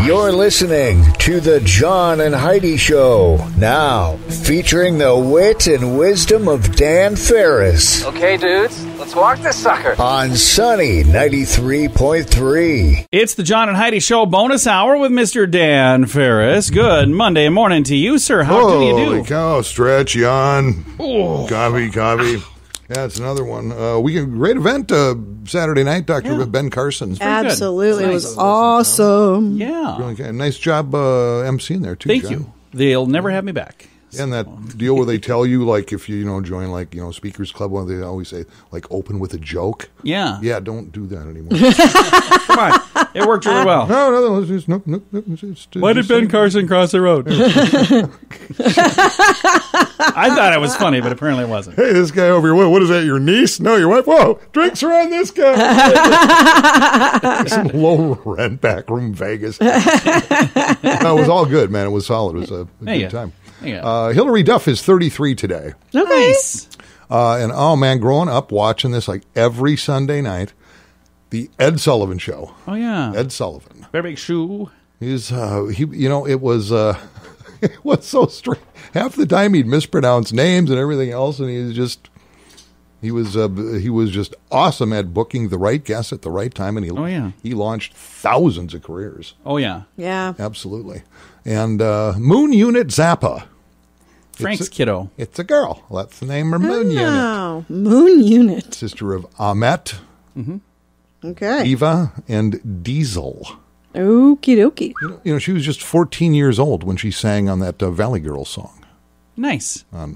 You're listening to the John and Heidi Show, now featuring the wit and wisdom of Dan Farris. Okay, dudes, let's walk this sucker. On Sunny 93.3. It's the John and Heidi Show bonus hour with Mr. Dan Farris. Good Monday morning to you, sir. How do you do? Holy cow, stretch, yawn, Oh. coffee. Yeah, it's another one. Great event Saturday night, Dr. Ben Carson's. Absolutely. It Nice. was awesome. Yeah. Really good. Nice job emceeing there, too, Thank John. you. They'll never have me back. And that deal where they tell you, like, if you, join, like, Speakers Club, they always say, like, open with a joke. Yeah. Yeah, don't do that anymore. Come on. It worked really well. No, it's just, no. Why did Ben Carson cross the road? I thought it was funny, but apparently it wasn't. Hey, this guy over here, what is that, your niece? No, your wife? Whoa, drinks are on this guy. Some low-rent back room Vegas. No, it was all good, man. It was solid. It was a good time. Hillary Duff is 33 today. Okay. Nice. And, oh, man, growing up watching this like every Sunday night, the Ed Sullivan Show. Oh, yeah. Ed Sullivan. Very big shoe. It was it was so strange. Half the time he'd mispronounce names and everything else, and he was just awesome at booking the right guests at the right time, and he launched thousands of careers. Oh, yeah. Yeah. Absolutely. And Moon Unit Zappa. Frank's kiddo. It's a girl. That's the name of Moon Unit. Oh, Moon Unit. Sister of Ahmet, Okay. Eva, and Diesel. Okie dokie. She was just 14 years old when she sang on that Valley Girl song Nice. on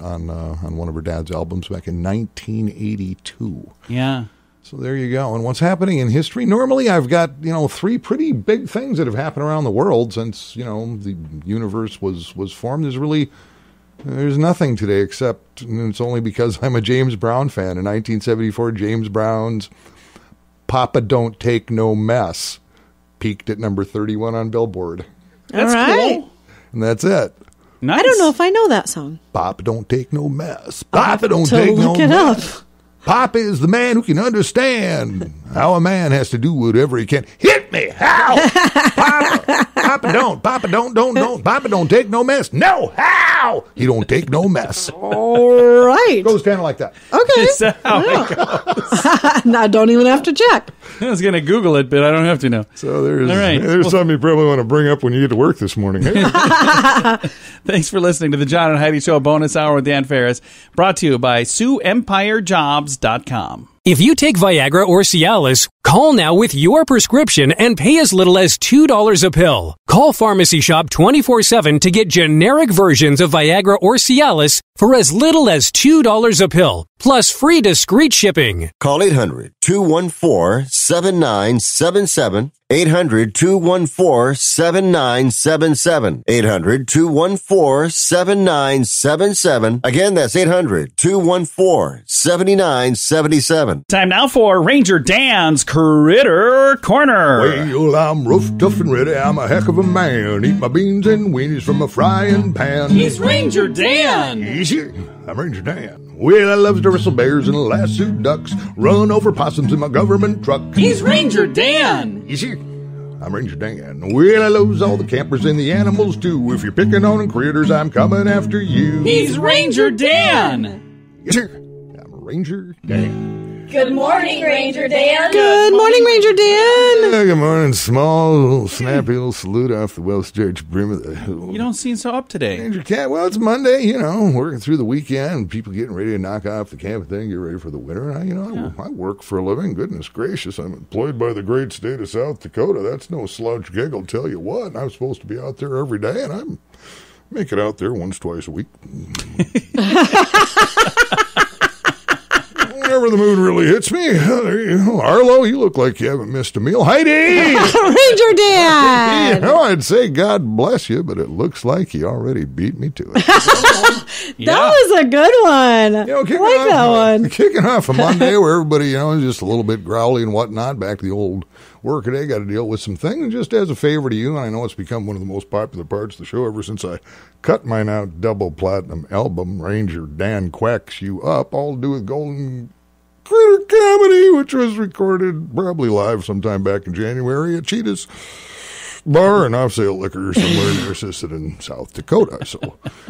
one of her dad's albums back in 1982. Yeah. So there you go. And what's happening in history? Normally I've got, three pretty big things that have happened around the world since, the universe was formed. There's nothing today except it's only because I'm a James Brown fan. In 1974, James Brown's Papa Don't Take No Mess peaked at number 31 on Billboard. That's All right. cool. And that's it. Nice. I don't know if I know that song. Papa don't take no mess. Papa don't To take no look it mess. up. Papa is the man who can understand how a man has to do whatever he can. Hit me! How? Papa don't. Papa don't. Papa don't take no mess. No! How? He don't take no mess. All right. Goes kind of like that. Okay. Is that how it goes? I don't even have to check. I was going to Google it, but I don't have to now. So there's All right. something you probably want to bring up when you get to work this morning. Hey? Thanks for listening to the John and Heidi Show bonus hour with Dan Farris, brought to you by SiouxEmpireJobs.com. If you take Viagra or Cialis, call now with your prescription and pay as little as $2 a pill. Call Pharmacy Shop 24/7 to get generic versions of Viagra or Cialis for as little as $2 a pill, plus free discreet shipping. Call 800-214-7977. 800-214-7977. 800-214-7977. Again, that's 800-214-7977. Time now for Ranger Dan's Critter Corner. Well, I'm rough, tough, and ready. I'm a heck of a man. Eat my beans and weenies from a frying pan. He's Ranger Dan. Easy. I'm Ranger Dan. Well, I loves to wrestle bears and lasso ducks. Run over possums in my government truck. He's Ranger Dan. Easy. I'm Ranger Dan. Well, I loves all the campers and the animals too. If you're picking on critters, I'm coming after you. He's Ranger Dan. Yes, sir. I'm Ranger Dan. Good morning, Ranger Dan. Good morning, Ranger Dan. Good morning. Small, little, snappy little salute off the well-stretched brim of the hill. You don't seem so up today. Ranger Cat. Well, it's Monday, working through the weekend, people getting ready to knock off the camping thing, get ready for the winter. And I work for a living. Goodness gracious, I'm employed by the great state of South Dakota. That's no slouch gig, I'll tell you what. And I'm supposed to be out there every day, and I'm make it out there once, twice a week. Whenever the mood really hits me. There you go. Arlo, you look like you haven't missed a meal. Heidi! Ranger Dan. I'd say God bless you, but it looks like he already beat me to it. That was a good one. I like that one. Kicking off a Monday where everybody, is just a little bit growly and whatnot. Back to the old work today. Got to deal with some things. And just as a favor to you, and I know it's become one of the most popular parts of the show ever since I cut my now double platinum album, Ranger Dan Quacks You Up, all to do with Golden Critter Comedy, which was recorded probably live sometime back in January at Cheetah's bar and off-sale liquor somewhere near Assisted in South Dakota. So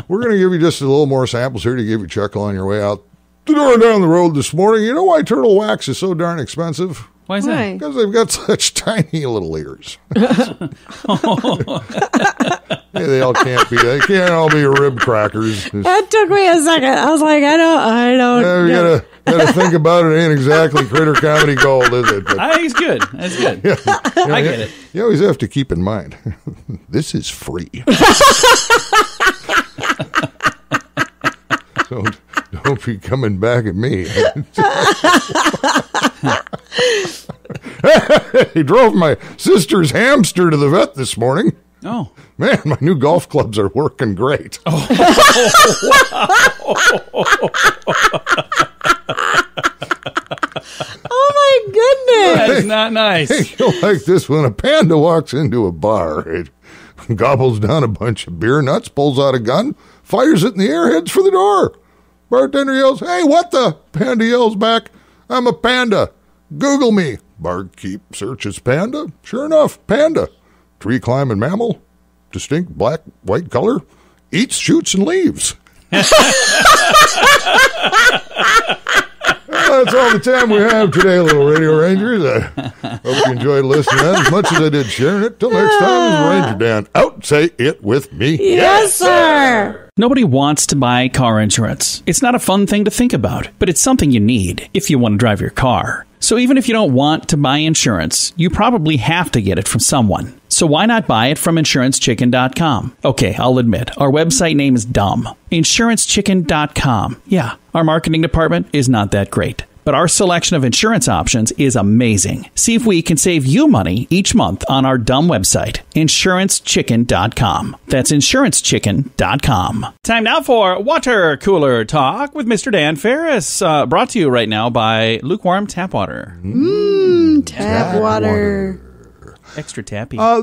we're going to give you just a little more samples here to give you a chuckle on your way out the door down the road this morning. You know why turtle wax is so darn expensive? Why is that? Because they've got such tiny little ears. They all can't be. They can't all be rib crackers. That took me a second. I was like, I don't. Yeah, you gotta think about it. It ain't exactly critter comedy gold, is it? But, I think it's good. That's good. I get it. You always have to keep in mind, this is free. So don't be coming back at me. He drove my sister's hamster to the vet this morning. Oh. Man, my new golf clubs are working great. Oh, Oh my goodness. That's not nice. Hey, you'll like this when a panda walks into a bar. It gobbles down a bunch of beer nuts, pulls out a gun, fires it in the air, heads for the door. Bartender yells, "Hey, what the?" Panda yells back, "I'm a panda. Google me." Barkeep searches panda. Sure enough, panda. Tree climbing mammal. Distinct black, white color. Eats, shoots, and leaves. That's all the time we have today, little Radio Rangers. I hope you enjoyed listening to that as much as I did sharing it. Till next time, this is Ranger Dan out. Say it with me. Yes, sir. Nobody wants to buy car insurance. It's not a fun thing to think about, but it's something you need if you want to drive your car. So even if you don't want to buy insurance, you probably have to get it from someone. So why not buy it from InsuranceChicken.com? Okay, I'll admit, our website name is dumb. InsuranceChicken.com. Yeah, our marketing department is not that great. But our selection of insurance options is amazing. See if we can save you money each month on our dumb website, InsuranceChicken.com. That's InsuranceChicken.com. Time now for Water Cooler Talk with Mr. Dan Farris. Brought to you right now by Lukewarm Tap Water. Tap water. Extra tappy. I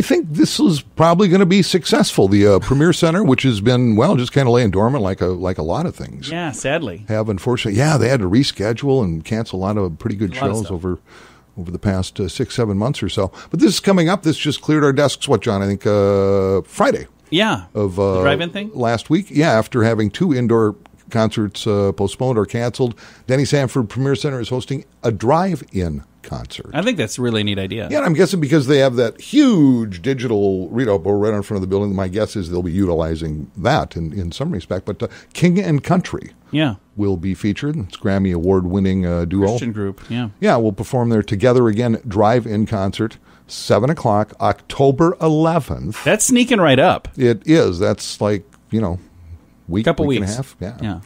think this is probably going to be successful. The Premier Center, which has been, just kind of laying dormant like a lot of things. Yeah, sadly. Have, unfortunately. Yeah, they had to reschedule and cancel a lot of pretty good shows over the past 6-7 months or so. But this is coming up. This just cleared our desks, John? I think Friday. Yeah. Of the drive-in thing? Last week. Yeah, after having 2 indoor concerts postponed or canceled, Denny Sanford Premier Center is hosting a drive-in concert. I think that's a really neat idea. Yeah, and I'm guessing because they have that huge digital readout board right in front of the building, my guess is they'll be utilizing that in some respect. But King and Country will be featured. It's Grammy Award-winning duo. Christian group, yeah. Yeah, we'll perform there together again, drive-in concert, 7 o'clock, October 11th. That's sneaking right up. It is. That's like, week and a half. Yeah. Yeah.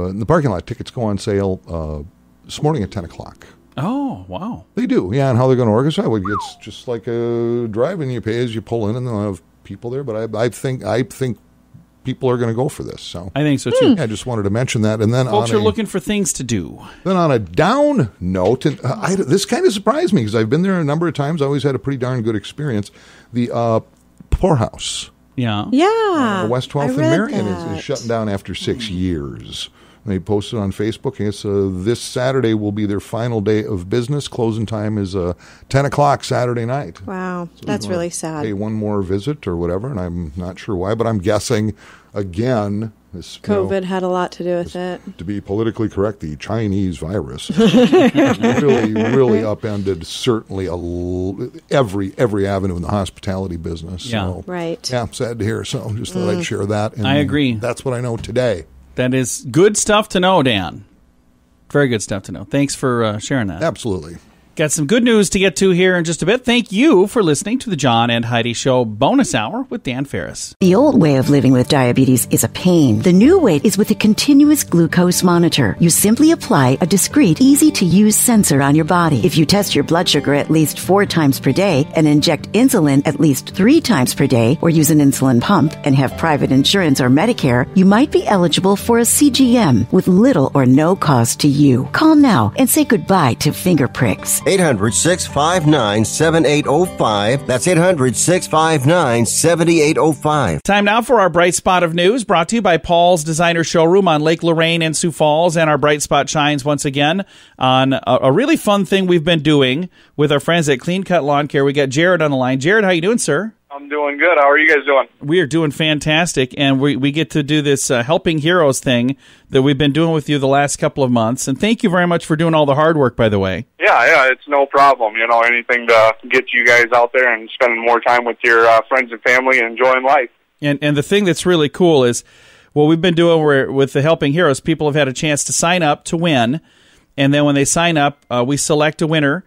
In the parking lot, tickets go on sale this morning at 10 o'clock. Oh, wow. They do, yeah, and how they're going to organize it, it's just like a drive-in. You pay as you pull in, and they'll have people there. But I think people are going to go for this. So I think so, too. I just wanted to mention that. And then folks are looking for things to do. Then on a down note, and this kind of surprised me because I've been there a number of times. I always had a pretty darn good experience. The Poorhouse. Yeah. Yeah. West 12th and Marion is shutting down after 6 years. They posted on Facebook. I guess this Saturday will be their final day of business. Closing time is 10 o'clock Saturday night. Wow, so that's really sad. Pay one more visit or whatever, and I'm not sure why, but I'm guessing, again, this COVID had a lot to do with it. To be politically correct, the Chinese virus really upended certainly every avenue in the hospitality business. Yeah. So, right. Yeah, sad to hear. So just thought I'd share that. And I agree. That's what I know today. That is good stuff to know, Dan. Very good stuff to know. Thanks for sharing that. Absolutely. Got some good news to get to here in just a bit. Thank you for listening to the John and Heidi Show bonus hour with Dan Farris. The old way of living with diabetes is a pain. The new way is with a continuous glucose monitor. You simply apply a discreet, easy-to-use sensor on your body. If you test your blood sugar at least 4 times per day and inject insulin at least 3 times per day or use an insulin pump and have private insurance or Medicare, you might be eligible for a CGM with little or no cost to you. Call now and say goodbye to finger pricks. 800-659-7805. That's 800-659-7805. Time now for our Bright Spot of News, brought to you by Paul's Designer Showroom on Lake Lorraine in Sioux Falls. And our Bright Spot shines once again on a really fun thing we've been doing with our friends at Clean Cut Lawn Care. We got Jared on the line. Jared, how you doing, sir? I'm doing good. How are you guys doing? We are doing fantastic, and we get to do this Helping Heroes thing that we've been doing with you the last couple of months. And thank you very much for doing all the hard work, by the way. Yeah, it's no problem. You know, anything to get you guys out there and spending more time with your friends and family and enjoying life. And the thing that's really cool is what we've been doing with the Helping Heroes, people have had a chance to sign up to win, and then when they sign up, we select a winner.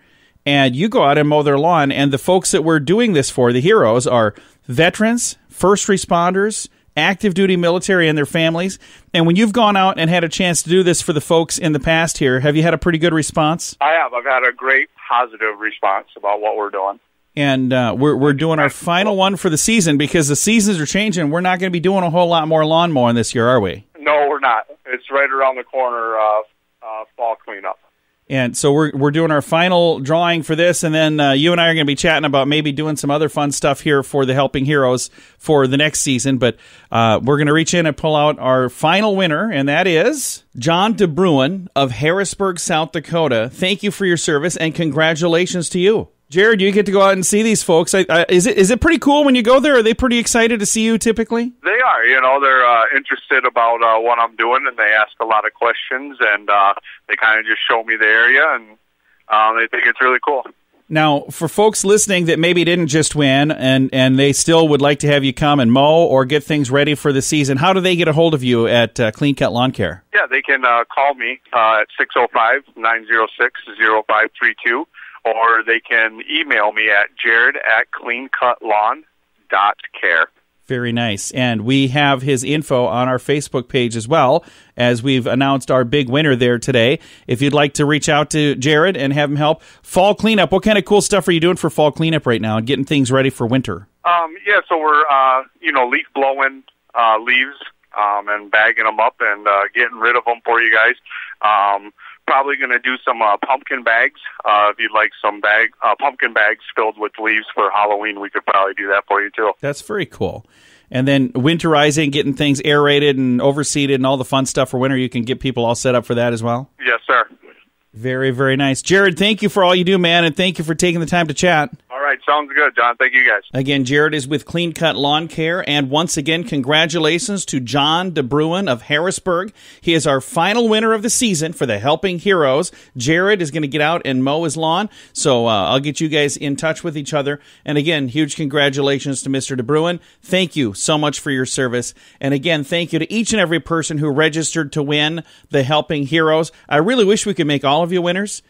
And you go out and mow their lawn, and the folks that we're doing this for, the heroes, are veterans, first responders, active duty military and their families. And when you've gone out and had a chance to do this for the folks in the past here, have you had a pretty good response? I have. I've had a great positive response about what we're doing. And we're doing our final one for the season because the seasons are changing. We're not going to be doing a whole lot more lawn mowing this year, are we? No, we're not. It's right around the corner of fall cleanup. And so we're doing our final drawing for this, and then you and I are going to be chatting about maybe doing some other fun stuff here for the Helping Heroes for the next season. But we're going to reach in and pull out our final winner, and that is John DeBruin of Harrisburg, South Dakota. Thank you for your service, and congratulations to you. Jared, you get to go out and see these folks. Is it pretty cool when you go there? Are they pretty excited to see you typically? They are. You know, they're interested about what I'm doing, and they ask a lot of questions, and they kind of just show me the area, and they think it's really cool. Now, for folks listening that maybe didn't just win and they still would like to have you come and mow or get things ready for the season, how do they get a hold of you at Clean Cut Lawn Care? Yeah, they can call me at 605-906-0532. Or they can email me at jared@cleancutlawn.care. Very nice. And we have his info on our Facebook page as well, as we've announced our big winner there today. If you'd like to reach out to Jared and have him help fall cleanup, what kind of cool stuff are you doing for fall cleanup right now and getting things ready for winter? Yeah, so we're, leaf blowing leaves and bagging them up and getting rid of them for you guys. Probably going to do some pumpkin bags. If you'd like some pumpkin bags filled with leaves for Halloween, we could probably do that for you, too. That's very cool. And then winterizing, getting things aerated and overseeded and all the fun stuff for winter, you can get people all set up for that as well? Yes, sir. Very, very nice. Jared, thank you for all you do, man, and thank you for taking the time to chat. All right, sounds good, John. Thank you, guys. Again, Jared is with Clean Cut Lawn Care, and once again, congratulations to John DeBruin of Harrisburg. He is our final winner of the season for the Helping Heroes. Jared is going to get out and mow his lawn, so I'll get you guys in touch with each other. And again, huge congratulations to Mr. DeBruin. Thank you so much for your service. And again, thank you to each and every person who registered to win the Helping Heroes. I really wish we could make all of you winners.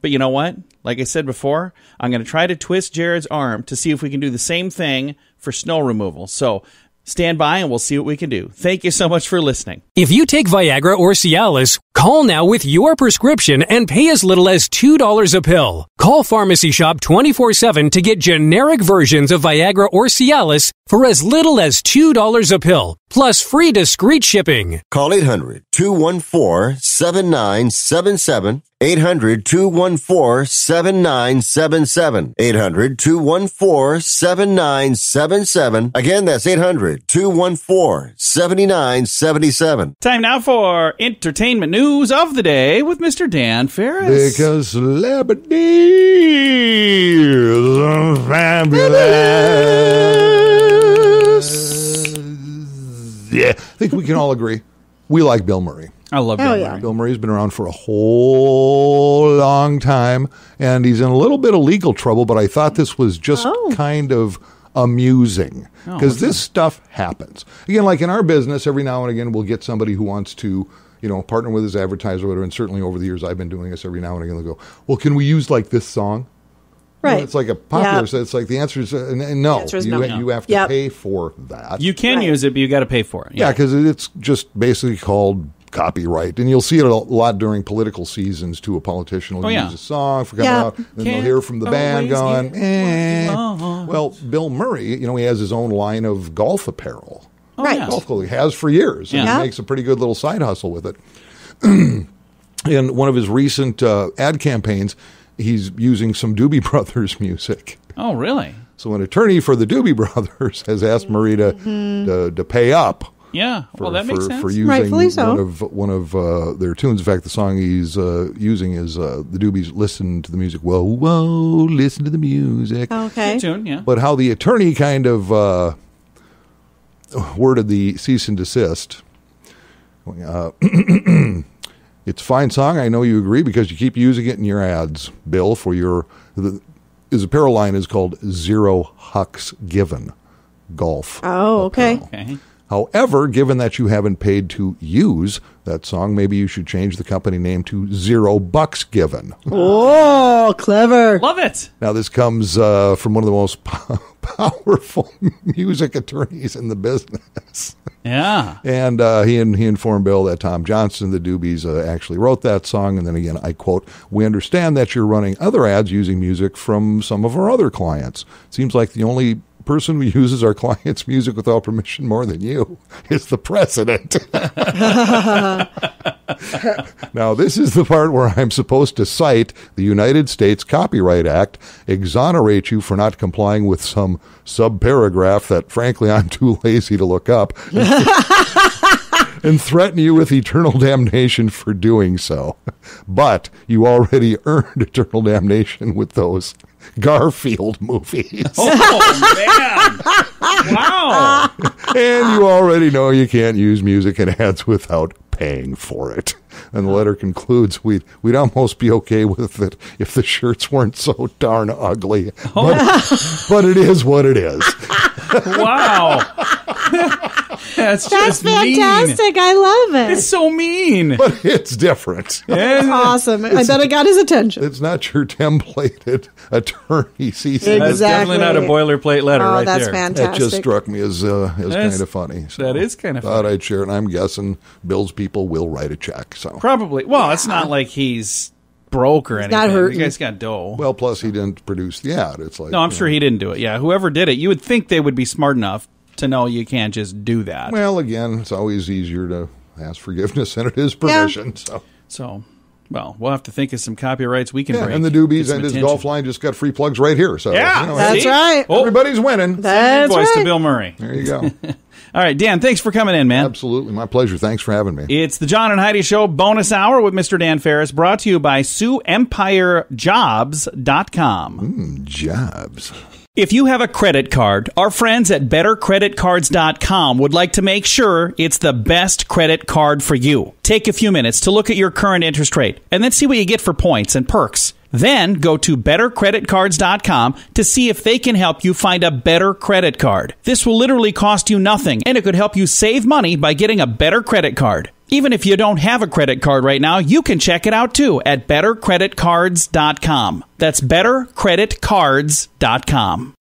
But you know what? Like I said before, I'm going to try to twist Jared's arm to see if we can do the same thing for snow removal. So stand by and we'll see what we can do. Thank you so much for listening. If you take Viagra or Cialis, call now with your prescription and pay as little as $2 a pill. Call Pharmacy Shop 24/7 to get generic versions of Viagra or Cialis for as little as $2 a pill, plus free discreet shipping. Call 800-214-7977. 800-214-7977. 800-214-7977. Again, that's 800-214-7977. Time now for entertainment news of the day with Mr. Dan Farris. Because celebrities are fabulous. Yeah, I think we can all agree. We like Bill Murray. I love Bill Murray. Bill Murray's been around for a whole long time, and he's in a little bit of legal trouble, but I thought this was just kind of amusing because this stuff happens. Again, like in our business, every now and again, we'll get somebody who wants to, partner with his advertiser or whatever, and certainly over the years I've been doing this, every now and again they'll go, well, can we use like this song? Right. It's like a popular, so it's like the answer is no. You have to pay for that. You can use it, but you got to pay for it. Yeah, because it's just basically called copyright, and you'll see it a lot during political seasons too. A politician will use a song for coming out, and then they'll hear from the band going, Well, Bill Murray, he has his own line of golf apparel. Golf clothing. He has for years, and he makes a pretty good little side hustle with it. In one of his recent ad campaigns, he's using some Doobie Brothers music. Oh, really? So an attorney for the Doobie Brothers has asked Marie to pay up. Yeah, well, that makes sense. For using Rightfully so. one of their tunes. In fact, the song he's using is the Doobies' "Listen to the Music." Whoa, whoa, listen to the music. Okay. Good tune, yeah. But how the attorney kind of worded the cease and desist. It's a fine song. I know you agree because you keep using it in your ads, Bill, for his apparel line is called Zero Hucks Given Golf. Oh, okay. Okay. However, given that you haven't paid to use that song, maybe you should change the company name to $0 Given. Oh, clever. Love it. Now, this comes from one of the most powerful music attorneys in the business. Yeah. And he informed Bill that Tom Johnson, the Doobies, actually wrote that song. And then again, I quote, "We understand that you're running other ads using music from some of our other clients. Seems like the only person who uses our client's music without permission more than you is the president." Now, this is the part where I'm supposed to cite the United States Copyright Act, exonerate you for not complying with some subparagraph that, frankly, I'm too lazy to look up, and threaten you with eternal damnation for doing so. But you already earned eternal damnation with those Garfield movies. Oh, man. Wow. And you already know you can't use music in ads without paying for it. And the letter concludes, we'd almost be okay with it if the shirts weren't so darn ugly. But it is what it is. Wow. That's just fantastic. Mean. I love it. It's so mean. But it's different. It's awesome. I bet it got his attention. It's not your templated attorney cease. Exactly. That's definitely not a boilerplate letter right there. That's fantastic. That just struck me as kind of funny. So that is kind of funny. Thought I'd share it, and I'm guessing Bill's people will write a check. So probably. Well, it's not like he's broke or anything. Not hurting. The guy's got dough. Well, plus he didn't produce the ad. It's like, no, I'm sure he didn't do it. Yeah, whoever did it, you would think they would be smart enough to know you can't just do that. Well, again, it's always easier to ask forgiveness than it is permission. Yeah. So, well, we'll have to think of some copyrights we can break. And the Doobies and his golf line just got free plugs right here. So, yeah, that's right. Everybody's winning. That's voice right. to Bill Murray. There you go. All right, Dan, thanks for coming in, man. Absolutely. My pleasure. Thanks for having me. It's the John and Heidi Show bonus hour with Mr. Dan Farris, brought to you by SiouxEmpireJobs.com. Jobs. If you have a credit card, our friends at BetterCreditCards.com would like to make sure it's the best credit card for you. Take a few minutes to look at your current interest rate and then see what you get for points and perks. Then go to BetterCreditCards.com to see if they can help you find a better credit card. This will literally cost you nothing, and it could help you save money by getting a better credit card. Even if you don't have a credit card right now, you can check it out too at BetterCreditCards.com. That's BetterCreditCards.com.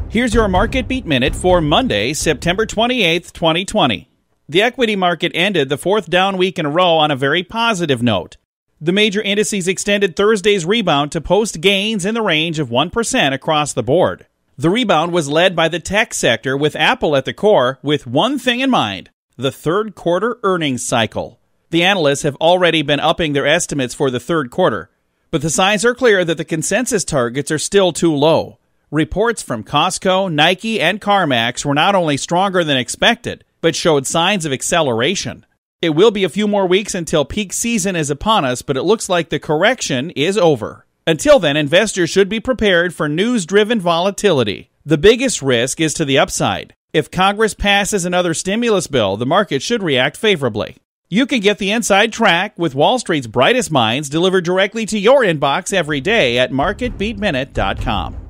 Here's your Market Beat Minute for Monday, September 28th, 2020. The equity market ended the fourth down week in a row on a very positive note. The major indices extended Thursday's rebound to post gains in the range of 1% across the board. The rebound was led by the tech sector, with Apple at the core, with one thing in mind: the third quarter earnings cycle. The analysts have already been upping their estimates for the third quarter, but the signs are clear that the consensus targets are still too low. Reports from Costco, Nike, and CarMax were not only stronger than expected, but showed signs of acceleration. It will be a few more weeks until peak season is upon us, but it looks like the correction is over. Until then, investors should be prepared for news-driven volatility. The biggest risk is to the upside. If Congress passes another stimulus bill, the market should react favorably. You can get the inside track with Wall Street's brightest minds delivered directly to your inbox every day at MarketBeatMinute.com.